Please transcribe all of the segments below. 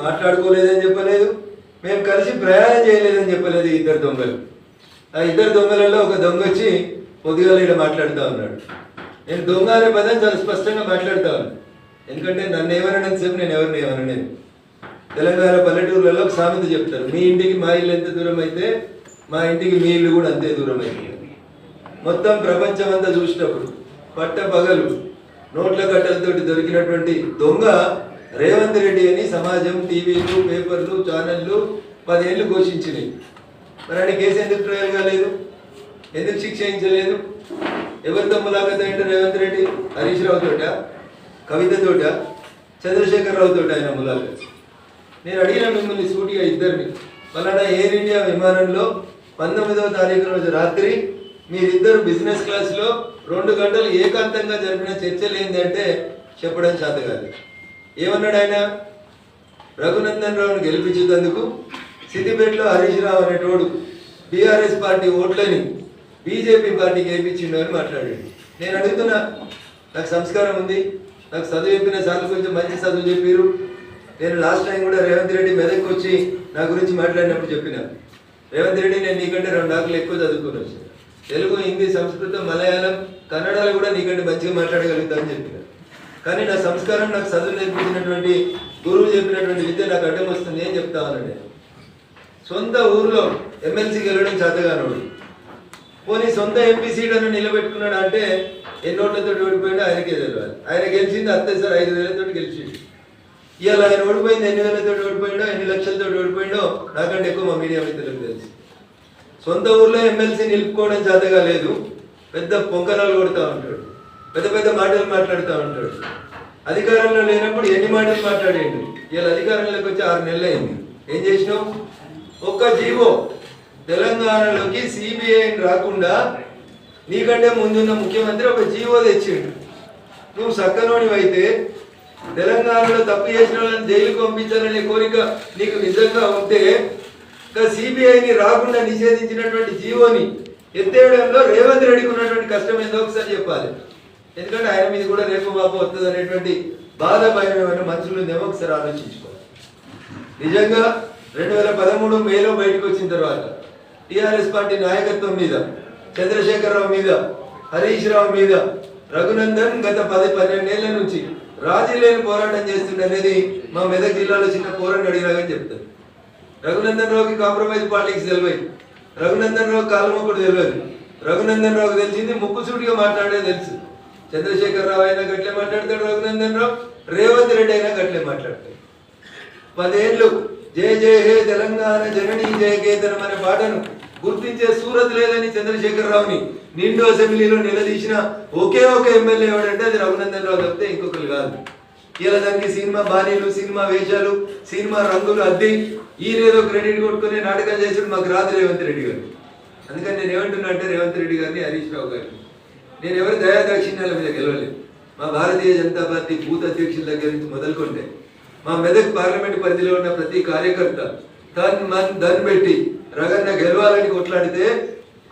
మాట్లాడుకోలేదని చెప్పలేదు, మేము కలిసి ప్రయాణం చేయలేదని చెప్పలేదు. ఇద్దరు దొంగలు, ఆ ఇద్దరు దొంగలలో ఒక దొంగ వచ్చి పొద్దుగాల ఇక్కడ మాట్లాడుతూ ఉన్నాడు. నేను దొంగ అనే పదం చాలా స్పష్టంగా మాట్లాడుతూ ఉన్నాను, ఎందుకంటే నన్ను ఏమనని సేపు నేను ఎవరిని ఏమనలేదు. తెలంగాణ పల్లెటూర్లలో ఒక సామెత చెప్తారు, మీ ఇంటికి మా ఇల్లు ఎంత దూరం అయితే మా ఇంటికి మీ ఇల్లు కూడా అంతే దూరం అయింది. మొత్తం ప్రపంచం అంతా చూసినప్పుడు పట్ట పగలు నోట్ల కట్టలతోటి దొరికినటువంటి దొంగ రేవంత్ రెడ్డి అని సమాజం, టీవీలు, పేపర్లు, ఛానళ్ళు 10 ఏళ్ళు ఘోషించినాయి. మరి ఆయన కేసు ఎందుకు ట్రయల్ కాలేదు, ఎందుకు శిక్ష వేయించలేదు? ఎవరితో ములాఖత్ అంటే రేవంత్ రెడ్డి హరీష్ రావు తోట, కవితతోట, చంద్రశేఖర్ రావు తోట ఆయన ములాఖత్. నేను అడిగిన మిమ్మల్ని సూటిగా ఇద్దరిని, పలానా ఎయిర్ ఇండియా విమానంలో 19వ తారీఖు రోజు రాత్రి మీరిద్దరు బిజినెస్ క్లాస్లో 2 గంటలు ఏకాంతంగా జరిపిన చర్చలు ఏంటంటే చెప్పడం చేత కాదు. ఏమన్నాడు ఆయన? రఘునందన్ రావును గెలిపించేందుకు సిద్దిపేటలో హరీష్ రావు అనేటోడు బీఆర్ఎస్ పార్టీ ఓట్లని బీజేపీ పార్టీకి వేయించిండు అని మాట్లాడాడు. నేను అడుగుతున్నా, నాకు సంస్కారం ఉంది, నాకు చదువు చెప్పిన సార్లు కొంచెం మంచి చదువు చెప్పారు. నేను లాస్ట్ టైం కూడా రేవంత్ రెడ్డి మెదక్కి వచ్చి నా గురించి మాట్లాడినప్పుడు చెప్పిన, రేవంత్ రెడ్డి నేను నీకంటే 2 ఆకులు ఎక్కువ చదువుకుని వచ్చాను, తెలుగు, హిందీ, సంస్కృతం, మలయాళం, కన్నడలో కూడా నీకంటే మంచిగా మాట్లాడగలుగుతా అని చెప్పిన. కానీ నా సంస్కారం, నాకు చదువు నేర్పించినటువంటి గురువు చెప్పినటువంటి విద్య నాకు అడ్డం వస్తుంది అని చెప్తా ఉన్నాను. నేను సొంత ఊర్లో ఎమ్మెల్సీ గెలవడం చేతగానోడు, పోనీ సొంత ఎంపీ సీట్ అని నిలబెట్టుకున్నాడు అంటే ఎన్నోట్లతో ఓడిపోయాడో ఆయనకే తెలియాలి. ఆయన గెలిచింది అంతే సార్, 5,000 గెలిచిండు. ఇవాళ ఆయన ఓడిపోయింది ఎన్ని వేలతో ఓడిపోయిండో, ఎన్ని లక్షలతో ఓడిపోయిండో నాకంటే ఎక్కువ మా మీడియా మిత్రులకు తెలుసు. సొంత ఊర్లో ఎమ్మెల్సీ నిలుపుకోవడం చేతగా లేదు, పెద్ద పొంకనాలు కొడుతూ ఉంటాడు, పెద్ద పెద్ద మాటలు మాట్లాడుతూ ఉంటాడు. అధికారంలో లేనప్పుడు ఎన్ని మాటలు మాట్లాడేయండి. ఇవాళ అధికారంలోకి వచ్చి 6 నెలలు అయింది. ఏం చేసినావు? ఒక్క జీవో తెలంగాణలోకి సిబిఐని రాకుండా నీకంటే ముందున్న ముఖ్యమంత్రి ఒక జీవో తెచ్చిండు. నువ్వు సక్కనోడివైతే తెలంగాణలో తప్పు చేసిన వాళ్ళని జైలుకు పంపించాలనే కోరిక నీకు నిజంగా ఉంటే సిబిఐని రాకుండా నిషేధించినటువంటి జీవోని ఎత్తేయడంలో రేవంత్ రెడ్డికి ఉన్నటువంటి కష్టం ఏందో ఒకసారి చెప్పాలి. ఎందుకంటే ఆయన మీద కూడా రేపు బాబు వస్తుంది అనేటువంటి బాధ, భయం ఏమైనా మనసులో ఉందేమో ఒకసారి ఆలోచించుకోవాలి. నిజంగా 2013 మేలో బయటకు వచ్చిన తర్వాత టీఆర్ఎస్ పార్టీ నాయకత్వం మీద, చంద్రశేఖరరావు మీద, హరీష్ రావు మీద రఘునందన్ గత 10-12 ఏళ్ల నుంచి రాజీ లేని పోరాటం చేస్తుండనేది మా మెదక్ జిల్లాలో చిన్న పోరాటం అడిగినాగని చెప్తారు. రఘునందన్ రావుకి కాంప్రమైజ్ పాలిటిక్స్ తెలియదు, రఘునందన్ రావు కాలమొక్కడు తెలియదు. రఘునందన్ రావుకి తెలిసింది ముక్కుసూటిగా మాట్లాడే తెలుసు. చంద్రశేఖర్ రావు అయినా గట్లే మాట్లాడతాడు, రఘునందన్ రావు, రేవంత్ రెడ్డి అయినా గట్లే మాట్లాడతాడు. 10 ఏళ్ళు జయ జయ హే తెలంగాణ జననీ జయ కేతనం అనే పాటను గుర్తించే సూరత్ లేదని చంద్రశేఖర్ రావుని నిండు అసెంబ్లీలో నిలదీసిన ఒకే ఒక ఎమ్మెల్యే ఎవడంటే అది రఘునందన్ రావు తప్పితే ఇంకొకరు కాదు. ఇలా దానికి సినిమా బాణీలు, సినిమా వేషాలు, సినిమా రంగులు అద్ది ఈయనేదో క్రెడిట్ కొట్టుకుని నాటకాలు చేసాడు మాకు రాదు రేవంత్ రెడ్డి గారు. అందుకని నేను ఏమంటున్నా అంటే రేవంత్ రెడ్డి గారిని, హరీష్ రావు గారిని, నేను ఎవరి దయాదాక్షిణ్యాల మీద గెలవలేదు. మా భారతీయ జనతా పార్టీ బూత్ అధ్యక్షుల దగ్గర నుంచి మొదలుకుంటే మా మెదక్ పార్లమెంట్ పరిధిలో ఉన్న ప్రతి కార్యకర్త ధన్ పెట్టి రగన్న గెలవాలని కొట్లాడితే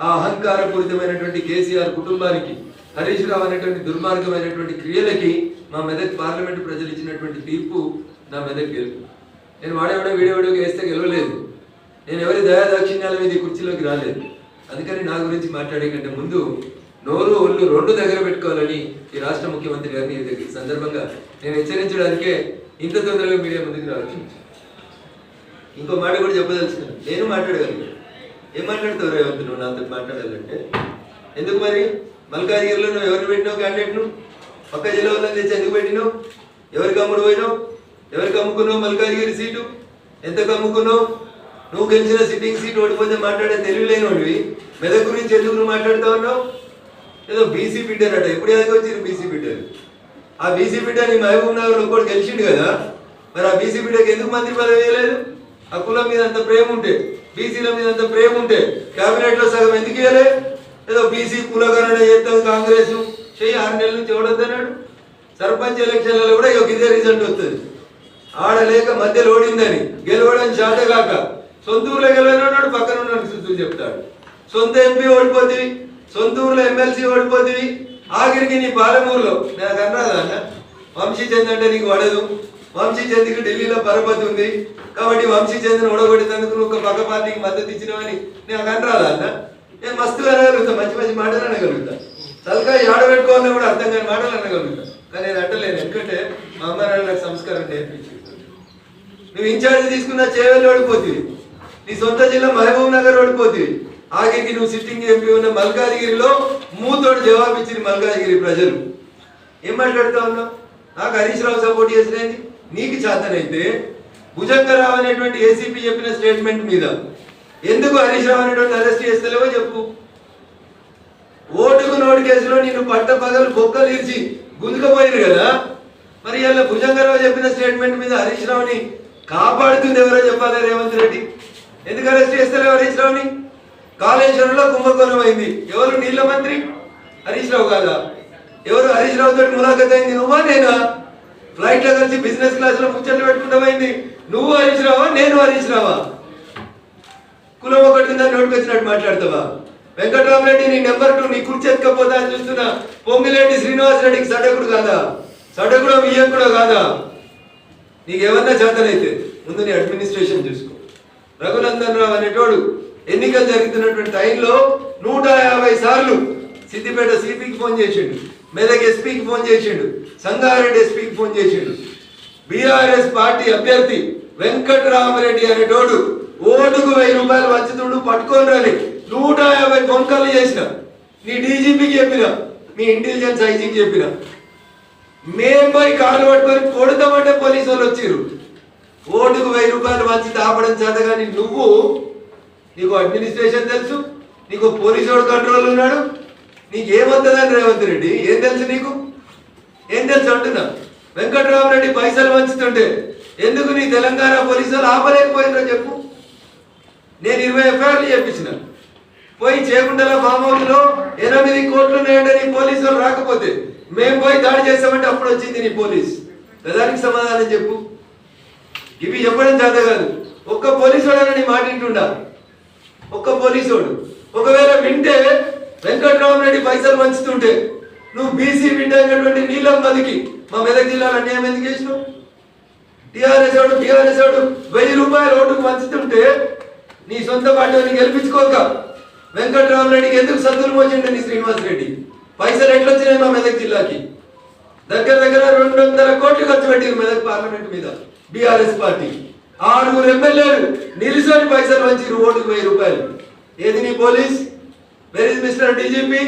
ఆ అహంకారపూరితమైనటువంటి కేసీఆర్ కుటుంబానికి, హరీష్ రావు అనేటువంటి దుర్మార్గమైనటువంటి క్రియలకి మా మెదక్ పార్లమెంట్ ప్రజలు ఇచ్చినటువంటి తీర్పు నా మెదక్ గెలుపు. నేను వాడేవాడో వీడేవాడో వేస్తే గెలవలేదు, నేను ఎవరి దయాదాక్షిణ్యాల మీద ఈ కుర్చీలోకి రాలేదు. అందుకని నా గురించి మాట్లాడే కంటే ముందు నోరు ఒళ్ళు 2 దగ్గర పెట్టుకోవాలని ఈ రాష్ట్ర ముఖ్యమంత్రి గారిని ఈ సందర్భంగా నేను హెచ్చరించడానికే ఇంత తొందరగా మీడియా ముందుకు రావచ్చు. ఇంకో మాట కూడా చెప్పదలుచుకున్నాను, నేను మాట్లాడగలిగాను. ఏం మాట్లాడతావు రేవంత్, నువ్వు నాతో మాట్లాడాలంటే? ఎందుకు మరి మల్కాజ్గిరిలో నువ్వు ఎవరిని పెట్టినావు క్యాండిడేట్ను? పక్క జిల్లా వాళ్ళని తెచ్చి ఎందుకు పెట్టినావు? ఎవరికి అమ్ముడు పోయినావు? ఎవరికి అమ్ముకున్నావు మల్కాజ్గిరి సీటు? ఎంతకు అమ్ముకున్నావు? నువ్వు గెలిచిన సిట్టింగ్ సీట్ ఓడిపోతే మాట్లాడే తెలివిలేనివాడివి మెదక్ గురించి ఎందుకు నువ్వు మాట్లాడుతూ ఉన్నావు? ఏదో బీసీ బిడ్డర్ అట, ఎప్పుడు ఎదుగు వచ్చింది బీసీ బిడ్డర్? ఆ బీసీ బిడ్డ నీ మహబూబ్ నగర్ ఒకటి గెలిచిండు కదా, మరి ఆ బీసీ బిడ్డకి ఎందుకు మంత్రి పదవి వేయలేదు? ఆ కులం మీద అంత ప్రేమ ఉంటే, బీసీల మీద అంత ప్రేమ ఉంటే కేబినెట్ లో సగం ఎందుకు ఇవ్వలే? ఏదో బీసీ కులగణన చేస్తాం కాంగ్రెస్ చెయ్యి 6 నెలల నుంచి ఎవడొద్దన్నాడు. సర్పంచ్ ఎలక్షన్లలో కూడా ఇదే రిజల్ట్ వస్తుంది. ఆడలేక మధ్యలో ఓడిందని గెలవడం చేతగాక సొంత ఊర్లో గెలవనాడు, పక్కన ఉన్న శుద్ధులు చెప్తాడు. సొంత ఎంపీ ఓడిపోతుంది, సొంత ఊర్లో ఎమ్మెల్సీ ఓడిపోతుంది, ఆఖరికి నీ పాలమూరులో నాకు అన్నదా అన్న వంశీ చంద్ అంటే నీకు పడదు, వంశీ చంద్కి ఢిల్లీలో పరపతి ఉంది కాబట్టి వంశీ చంద్ని ఓడగొట్టినందుకు నువ్వు ఒక పక్క పార్టీకి మద్దతు ఇచ్చినావని నేను అనరాదా అన్న? నేను మస్తుగా అనగలుగుతా, మంచి మంచి మాటలు అనగలుగుతా, తలకాయ ఆడబెట్టుకోవాలని కూడా అర్థం కాని మాటలు అనగలుగుతా. కానీ నేను అంటలేను, ఎందుకంటే మా అమ్మ నాన్న నాకు సంస్కారం నేర్పించి. నువ్వు ఇన్ఛార్జ్ తీసుకున్న చేవెళ్ళి ఓడిపోతుంది, నీ సొంత జిల్లా మహబూబ్ నగర్ ఓడిపోతుంది, ఆఖరికి నువ్వు సిట్టింగ్ ఎంపీ ఉన్న మల్కాజిగిరిలో మూతోడు జవాబు ఇచ్చింది మల్కాజిగిరి ప్రజలు. ఏం మాట్లాడుతా ఉన్నావు? నాకు హరీష్ రావు సపోర్ట్ చేసినది, నీకు చేతనైతే భుజంగరావు అనేటువంటి ఏసీపీ చెప్పిన స్టేట్మెంట్ మీద ఎందుకు హరీష్ రావు అనేటువంటి అరెస్ట్ చేస్తలేవో చెప్పు. ఓటుకు నోటు కేసులో నిన్ను పట్ట పగలు బొక్కలు ఇచ్చి గుంజుకపోయారు కదా, మరి ఇలా భుజంగరావు చెప్పిన స్టేట్మెంట్ మీద హరీష్ రావుని కాపాడుతుంది ఎవరో చెప్పాలి రేవంత్ రెడ్డి. ఎందుకు అరెస్ట్ చేస్తలేవు హరీష్ రావుని? కాళేశ్వరంలో కుంభకోణం అయింది, ఎవరు? నీళ్ల మంత్రి హరీష్ రావు కాదా? ఎవరు హరీష్ రావు తోటి ములాఖత్ అయింది? నువ్వా నేనా? ఫ్లైట్ లో కలిసి బిజినెస్ క్లాస్ లో ముచ్చట్లు పెట్టుకుంటామైంది నువ్వు హరీష్ రావా నేను హరీష్ రావా? కులం ఒకటి దాన్ని నోటికి వచ్చినట్టు మాట్లాడతావా? వెంకటరామరెడ్డి నీ నెంబర్ 2 నీ కుర్చీ ఎత్తుకపోతా అని చూస్తున్నా. పొంగిలేటి శ్రీనివాస్ రెడ్డికి సడకుడు కాదా? సడకుడో వియ్యంకుడో కాదా? నీకేమన్నా చేతనైతే ముందు నీ అడ్మినిస్ట్రేషన్ చూసుకో. రఘునందన్ రావు అనేటోడు ఎన్నికలు జరుగుతున్నటువంటి టైంలో 150 సార్లు సిద్దిపేట సిపికి ఫోన్ చేసిండు, మెదక్ ఎస్పీకి ఫోన్ చేసిండు, సంగారెడ్డి ఎస్పీకి ఫోన్ చేసిండు. బీఆర్ఎస్ పార్టీ అభ్యర్థి వెంకటరామరెడ్డి అనేటోడు ఓటుకు 1000 రూపాయలు వంచుతుండు, పట్టుకొని రాని 150 ఫోన్ కాల్ చేసిన. నీ డీజీపీకి చెప్పిన, మీ ఇంటెలిజెన్స్ ఐజీకి చెప్పిన. మేము పోయి కాళ్ళు పట్టుకొని కొడతామంటే పోలీసు వాళ్ళు వచ్చిర్రు. ఓటుకు 1000 రూపాయలు వంచి తాపడం చేత. కానీ నువ్వు, నీకు అడ్మినిస్ట్రేషన్ తెలుసు, నీకు పోలీసు కంట్రోల్ ఉన్నాడు, నీకేమవుతుందని రేవంత్ రెడ్డి ఏం తెలుసు? నీకు ఏం తెలుసు అంటున్నా? వెంకటరామరెడ్డి పైసలు వంచుతుంటే ఎందుకు నీ తెలంగాణ పోలీసులు ఆపలేకపోయినరో చెప్పు. నేను 20 ఎఫ్ఐఆర్లు చెప్పించిన. పోయి చేకుంటల ఫామ్ హౌస్ లో 8 కోట్లు ఉన్నాయంటే నీ పోలీసులు రాకపోతే మేము పోయి దాడి చేస్తామంటే అప్పుడు వచ్చింది నీ పోలీస్. దానికి సమాధానం చెప్పు. ఇవి చెప్పడం చేత కాదు. ఒక్క పోలీసుడు నీ మాట వింటుండా? ఒక్క పోలీసుడు ఒకవేళ వింటే వెంకటరామరెడ్డి పైసలు వంచుతుంటే నువ్వు బీసీ బిడ్డ అయినటువంటి నీలమ్మదికి మా మెదక్ జిల్లాలో అన్యాయం ఎందుకు చేసినావు? టీఆర్ఎస్ వాడు 1000 రూపాయలు ఓటుకు వంచుతుంటే నీ సొంత పార్టీని గెలిపించుకోక వెంకటరామరెడ్డికి ఎందుకు సద్దులు మోచిండు నీ శ్రీనివాస్ రెడ్డి? పైసలు ఎట్లొచ్చినాయి మా మెదక్ జిల్లాకి? దగ్గర 200 కోట్లు ఖర్చు పెట్టింది మెదక్ పార్లమెంట్ మీద బీఆర్ఎస్ పార్టీ. 6 ఎమ్మెల్యేలు నిలిసోని పైసలు వంచిరు ఓటుకు 1000 రూపాయలు. ఏది నీ police? Where is mister DGP?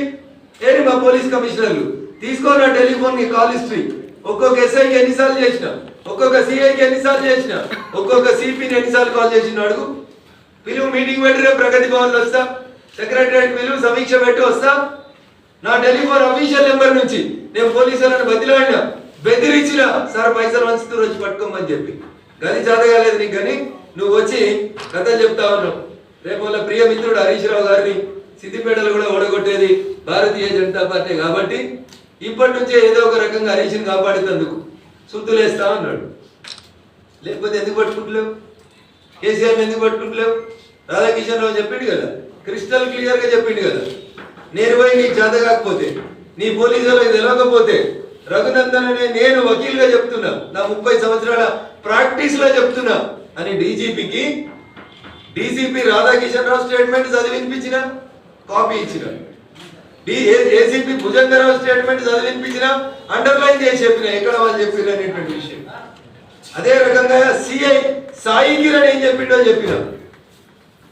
ఏది మా పోలీస్ కమిషనర్లు? తీసుకో నా టెలిఫోన్ కి కాల్ హిస్టరీ. ఒక్కొక్క ఎస్ఐకి ఎన్నిసార్లు చేసిన, ఒక్కొక్క సిఐకి ఎన్నిసార్లు చేసిన, ఒక్కొక్క సిపిని ఎన్నిసార్లు కాల్ చేసిన అడుగు. పిలువు, మీటింగ్ పెట్టి రేపు ప్రగతి భవన్లో వస్తా, సెక్రటరియట్ పిలువు, సమీక్ష పెట్టి వస్తా. నా టెలిఫోన్ అఫీషియల్ నెంబర్ నుంచి నేను పోలీసులను బదిలాడినా, బెదిరించిన సార్ పైసలు వంచుతూ వచ్చి పట్టుకోమని చెప్పి. గది చదవలేదు నీకు. కానీ నువ్వు వచ్చి కథలు చెప్తా ఉన్నావు. రేపు వాళ్ళ ప్రియ మిత్రుడు హరీష్ రావు గారిని సిద్దిపేటలో కూడా ఓడగొట్టేది భారతీయ జనతా పార్టీ కాబట్టి ఇప్పటి నుంచే ఏదో ఒక రకంగా హరీష్ని కాపాడేందుకు సుద్దులేస్తా అన్నాడు. లేకపోతే ఎందుకు పట్టుకుంటలేవు? కేసీఆర్ని ఎందుకు పట్టుకుంటలేవు? రాధాకిషన్ రావు చెప్పిండు కదా, క్రిస్టల్ క్లియర్ గా చెప్పిండు కదా, నేను పోయి నీకు చేత కాకపోతే, నీ పోలీసులకు తెలియకపోతే రఘునందన్ అనే నేను వకీల్గా చెప్తున్నా, నా 30 సంవత్సరాల ప్రాక్టీస్ లో చెప్తున్నా అని డీజీపీకి డీసీపీ రాధాకిషన్ రావు స్టేట్మెంట్ చదివినిపించిన, కాపీ ఇచ్చిన. ఏసీపీ భుజంగరావు స్టేట్మెంట్ చదివినిపించిన, అండర్లైన్ చేసి చెప్పిన ఎక్కడ వాళ్ళు చెప్పిన అనేటువంటి విషయం. అదే రకంగా సిఐ సాయి కిరణ్ ఏం చెప్పిండో చెప్పిన.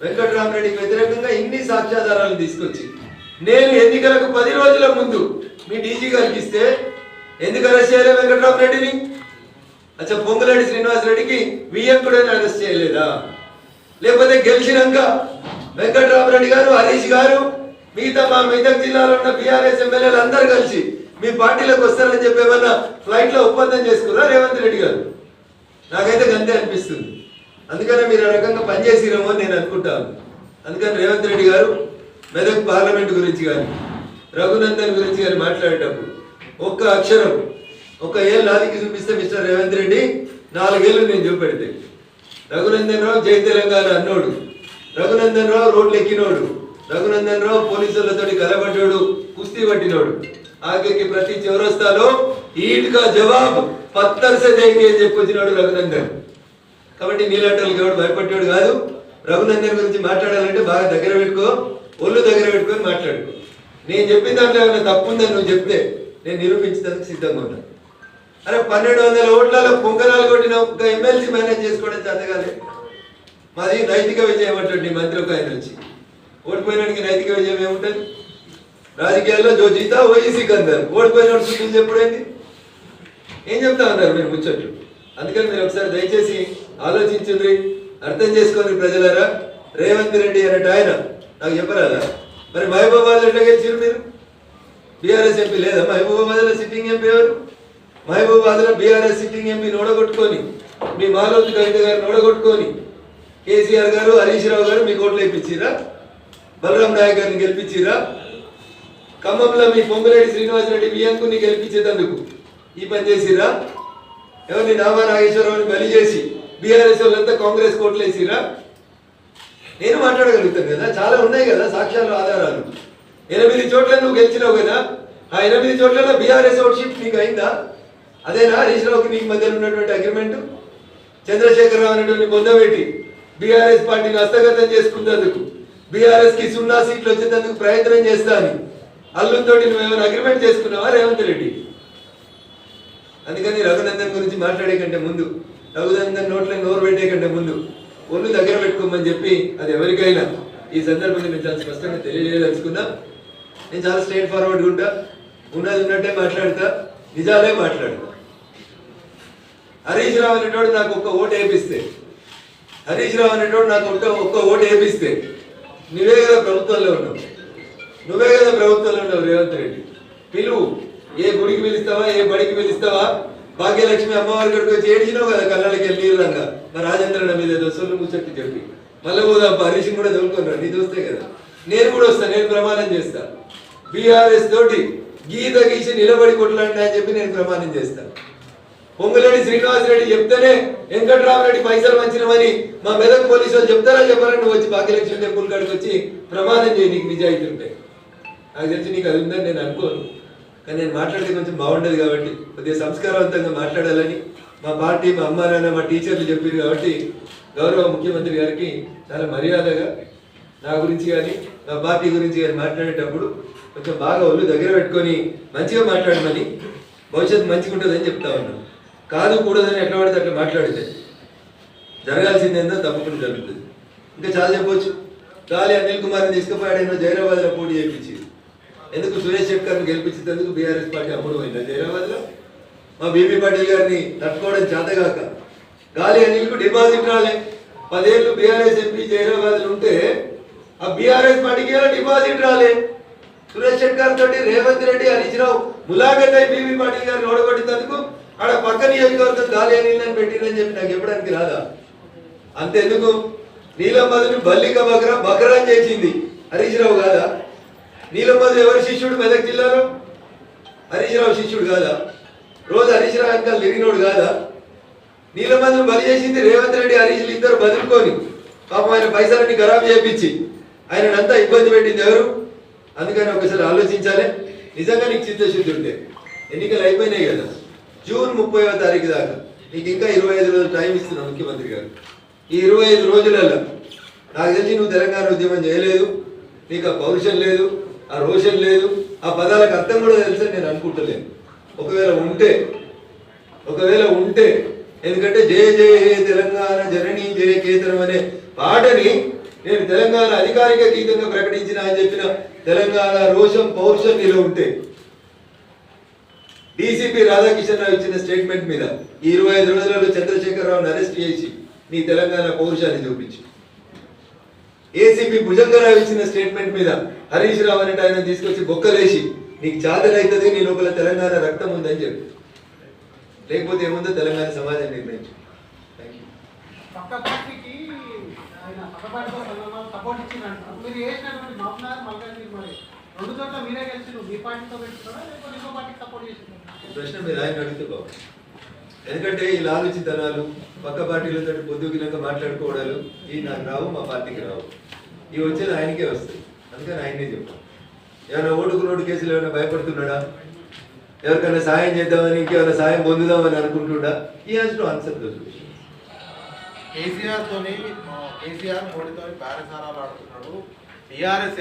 వెంకటరామరెడ్డికి వ్యతిరేకంగా ఇన్ని సాక్ష్యాధారాలు తీసుకొచ్చి నేను ఎన్నికలకు 10 రోజుల ముందు మీ డీజీ గారికి ఇస్తే ఎందుకు అరెస్ట్ చేయలేదు వెంకటరామరెడ్డిని? అచ్చా, పొంగులేటి శ్రీనివాస్ రెడ్డికి వియ్యంకుడని అరెస్ట్ చేయలేదా? లేకపోతే గెలిచినాక వెంకటరామరెడ్డి గారు, హరీష్ గారు, మిగతా మా మెదక్ జిల్లాలో ఉన్న బీఆర్ఎస్ ఎమ్మెల్యేలు అందరూ కలిసి మీ పార్టీలోకి వస్తారని చెప్పి ఏమన్నా ఫ్లైట్ లో ఒప్పందం చేసుకున్నా రేవంత్ రెడ్డి గారు? నాకైతే గంతే అనిపిస్తుంది. అందుకనే మీరు ఆ రకంగా పనిచేసిరేమో అని నేను అనుకుంటాను. అందుకని రేవంత్ రెడ్డి గారు మెదక్ పార్లమెంట్ గురించి కానీ రఘునందన్ గురించి కానీ మాట్లాడేటప్పుడు ఒక్క అక్షరం, ఒక ఏళ్ళు నాదికి చూపిస్తే మిస్టర్ రేవంత్ రెడ్డి 4 ఏళ్ళు నేను చూపెడితే. రఘునందన్ రావు జై తెలంగాణ అన్నోడు, రఘునందన్ రావు రోడ్లు ఎక్కినోడు, రఘునందన్ రావు పోలీసులతో కలబడ్డాడు, కుస్తీ పట్టినోడు. ఆఖరికి ప్రతి చౌరస్తాలో ఈట్ కా జవాబు పత్తర్ సే దేంగే అని చెప్పొచ్చినాడు రఘునందన్. కాబట్టి నీలాంటి ఎవడు భయపడ్డాడు కాదు. రఘునందన్ గురించి మాట్లాడాలంటే బాగా దగ్గర పెట్టుకో, ఒళ్ళు దగ్గర పెట్టుకొని మాట్లాడుకో. నేను చెప్పిన దాంట్లో ఏమైనా తప్పు ఉందని నువ్వు చెప్తే నేను నిరూపించడానికి సిద్ధంగా ఉన్నా. అరే 1200 ఓట్లలో పొంగనాలు కొట్టిన ఒక ఎమ్మెల్సీ మేనేజ్ చేసుకోవడం చేతగానే మాది నైతిక విజయం అంటాడు నీ మంత్రి ఒక ఆయన వచ్చి. ఓడిపోయినానికి నైతిక విజయం ఏముంటుంది? రాజకీయాల్లో జో జీతా ఓయి సికందర్, ఓడిపోయినాడు సుఖం చెప్పుడేంది? ఏం చెప్తా ఉన్నారు మీరు ముచ్చట్లు? అందుకని మీరు ఒకసారి దయచేసి ఆలోచించుండ్రి, అర్థం చేసుకోండి ప్రజలారా. రేవంత్ రెడ్డి అన్నట్టు ఆయన నాకు చెప్పరాదా? మరి మహబూబాబాద్ ఎట్లా గెలిచారు మీరు? బీఆర్ఎస్ ఎంపీ లేదా మహబూబాబాద్ లో? సిట్టింగ్ ఎంపీ ఎవరు? మహబూబాబాద్ లో బీఆర్ఎస్ సిట్టింగ్ ఎంపీ నోడగొట్టుకొని, మీ మాలోతు కవిత గారు నోడగొట్టుకొని, కేసీఆర్ గారు హరీష్ రావు గారు మీకు ఓట్లు వేయించిరా? బలరాం నాయక్ గారిని గెలిపించిరా? ఖమ్మంలో మీ పొంగులేటి శ్రీనివాసరెడ్డి మీ అంకుని గెలిపించేందుకు ఈ పని చేసిరా? ఎవరిని నామా నాగేశ్వరరావుని బలి చేసి బీఆర్ఎస్ వాళ్ళంతా కాంగ్రెస్ కోట్లు వేసిరా? నేను మాట్లాడగలుగుతాను కదా, చాలా ఉన్నాయి కదా సాక్ష్యాలు, ఆధారాలు. 8 చోట్ల నువ్వు గెలిచినావు కదా, ఆ 8 చోట్లలో బీఆర్ఎస్ ఓట్షిప్ నీకు అయిందా? అదేనా హరీష్ రావుకి నీకు మధ్యలో ఉన్నటువంటి అగ్రిమెంట్? చంద్రశేఖరరావు అనేటువంటి పొందబెట్టి బీఆర్ఎస్ పార్టీని హస్తగతం చేసుకున్నందుకు, బీఆర్ఎస్ కి 0 సీట్లు వచ్చేందుకు ప్రయత్నం చేస్తా అని అల్లుతో నువ్వేమైనా అగ్రిమెంట్ చేసుకున్నావా రేవంత్ రెడ్డి? అందుకని రఘునందన్ గురించి మాట్లాడే కంటే ముందు, రఘునందన్ నోట్లో నోరు పెట్టే కంటే ముందు ఒళ్ళు దగ్గర పెట్టుకోమని చెప్పి అది ఎవరికైనా ఈ సందర్భంగా నేను చాలా స్పష్టంగా తెలియజేయదలుచుకున్నా. నేను చాలా స్ట్రైట్ ఫార్వర్డ్గా ఉంటా, ఉన్నది ఉన్నట్టే మాట్లాడతా, నిజాలే మాట్లాడతా. హరీష్ రావు అనేటోడు నాకు ఒక్క ఓటు వేపిస్తే, హరీష్ రావు అనేటోడు నాకు ఒక్క ఓటు వేపిస్తే నువ్వే కదా ప్రభుత్వంలో ఉన్నావు, నువ్వే కదా ప్రభుత్వంలో ఉన్నావు రేవంత్ రెడ్డి. పిలువు, ఏ గుడికి పిలుస్తావా, ఏ బడికి పిలుస్తావా? భాగ్యలక్ష్మి అమ్మవారి గడికి వచ్చి ఏడ్చినావు కదా కళ్ళకి నీళ్ళంగా మా రాజేంద్రన్న మీద దొసలు ముచ్చట్టు చెప్పి. మళ్ళీ పోదాం హరీష్ కూడా దొరుకుతున్నాడు, నీ దోస్తే కదా. నేను కూడా వస్తా, నేను ప్రమాణం చేస్తా. బీఆర్ఎస్ తోటి గీత గీసి నిలబడి కొట్లాడినా అని చెప్పి నేను ప్రమాణం చేస్తా. పొంగులేటి శ్రీనివాసరెడ్డి చెప్తేనే వెంకట్రామరెడ్డి పైసలు మంచినమని మా మెదక్ పోలీసు వాళ్ళు చెప్తారా చెప్పారా? నువ్వు వచ్చి భాగ్యలక్ష్మి టెంపుల్ కాడికి వచ్చి ప్రమాణం చేయి, నీకు నిజాయితీ ఉంటే. నాకు తెలిసి నీకు అది ఉందని నేను అనుకోను, కానీ నేను మాట్లాడితే కొంచెం బాగుండదు కాబట్టి కొద్దిగా సంస్కారవంతంగా మాట్లాడాలని మా పార్టీ, మా అమ్మ నాన్న, మా టీచర్లు చెప్పారు కాబట్టి గౌరవ ముఖ్యమంత్రి గారికి చాలా మర్యాదగా నా గురించి కానీ మా పార్టీ గురించి కానీ మాట్లాడేటప్పుడు కొంచెం బాగా ఒళ్ళు దగ్గర పెట్టుకొని మంచిగా మాట్లాడమని, భవిష్యత్తు మంచిగా ఉంటుందని చెప్తా ఉన్నాను. కాదు కూడదని ఎట్లా పడితే అట్లా మాట్లాడితే జరగాల్సిందేందో తప్పకుండా జరుగుతుంది. ఇంకా చాలా చెప్పవచ్చు. గాలి అనిల్ కుమార్ని తీసుకుపోయాడేమో జైరాబాద్లో పోటీ చేయించి, ఎందుకు సురేష్ శెట్కర్ని గెలిపించేందుకు బీఆర్ఎస్ పార్టీ అమ్ముడు పోయిందా జైరాబాద్లో? మా బీబీ పాటిల్ గారిని తట్టుకోవడం చేతగాక గాలి అనిల్కు డిపాజిట్ రాలే. 10 ఏళ్ళు బీఆర్ఎస్ ఎంపీ జైరాబాద్లో ఉంటే ఆ బీఆర్ఎస్ పార్టీకి డిపాజిట్ రాలే. సురేష్ శెట్కర్ తోటి రేవంత్ రెడ్డి, హరీష్ రావు ములాఖత్ అయి బీబీ పాటిల్ గారిని ఓడగొట్టినందుకు ఆడ పక్క నియోజకవర్గం గాలి అనిల్ని పెట్టిందని చెప్పి నాకు చెప్పడానికి రాదా? అంతెందుకు నీలమ్మధుని బల్లిక బకరా చేసింది హరీష్ రావు కాదా? నీలమ్మధు ఎవరి శిష్యుడు మెదక్ జిల్లాలో? హరీష్ రావు శిష్యుడు కాదా? రోజు హరీష్ రావు అంతా తిరిగినోడు కాదా? నీలమ్మధుని బలి చేసింది రేవంత్ రెడ్డి, హరీష్లు ఇద్దరు బదులుకొని పాపం ఆయన పైసలన్నీ ఖరాబు చేయించి ఆయనంతా ఇబ్బంది పెట్టింది ఎవరు? అందుకని ఒకసారి ఆలోచించాలి. నిజంగా నీకు చిత్తశుద్ధి ఉంటే ఎన్నికలు అయిపోయినాయి కదా, జూన్ 30వ తారీఖు దాకా నీకు ఇంకా 25 రోజులు టైం ఇస్తున్నావు ముఖ్యమంత్రి గారు. ఈ 25 రోజులలో నాకు తెలిసి నువ్వు తెలంగాణ ఉద్యమం చేయలేదు, నీకు ఆ పౌరుషం లేదు, ఆ రోషన్ లేదు, ఆ పదాలకు అర్థం కూడా తెలుసని నేను అనుకుంటలేను. ఒకవేళ ఉంటే ఎందుకంటే జయ జయ హే తెలంగాణ జననీ జయ కేతనం అనే పాటని నేను తెలంగాణ అధికారిక గీతంగా ప్రకటించిన అని చెప్పిన తెలంగాణ రోషం పౌరుషం నీలో ఉంటే డీసీపీ రాధాకిషన్ రావు ఇచ్చిన స్టేట్మెంట్ మీద ఈ 25 రోజులలో చంద్రశేఖరరావుని అరెస్ట్ చేసి నీ తెలంగాణ పౌరుషాన్ని చూపించు. ఏసీపీ భుజంగరావు ఇచ్చిన స్టేట్మెంట్ మీద హరీష్ రావు అనేట ఆయన తీసుకొచ్చి బొక్కలేసి నీకు చాదనైతుంది, నీ లోపల తెలంగాణ రక్తం ఉందని చెప్పి. లేకపోతే ఏముందో తెలంగాణ సమాజం నిర్ణయించు. ప్రశ్న మీరు ఆయన అడిగితే బాగుంది. ఎందుకంటే ఈ లాలుచితనాలు పక్క పార్టీలతో పొద్దుగినాక మాట్లాడుకోవడాలు ఈ నాకు రావు, మా పార్టీకి రావు. ఇవి వచ్చేది ఆయనకే వస్తాయి. అందుకని ఆయనే చెప్తాం. ఏమైనా ఓటుకు నోటు కేసులు ఏమైనా భయపడుతున్నాడా? ఎవరికైనా సాయం చేద్దామని, ఇంకేమైనా సాయం పొందుదామని అనుకుంటుండా? He has to answer those questions. KCR మోడీతో బేరసారాలు ఆడుతున్నాడు. టీఆర్ఎస్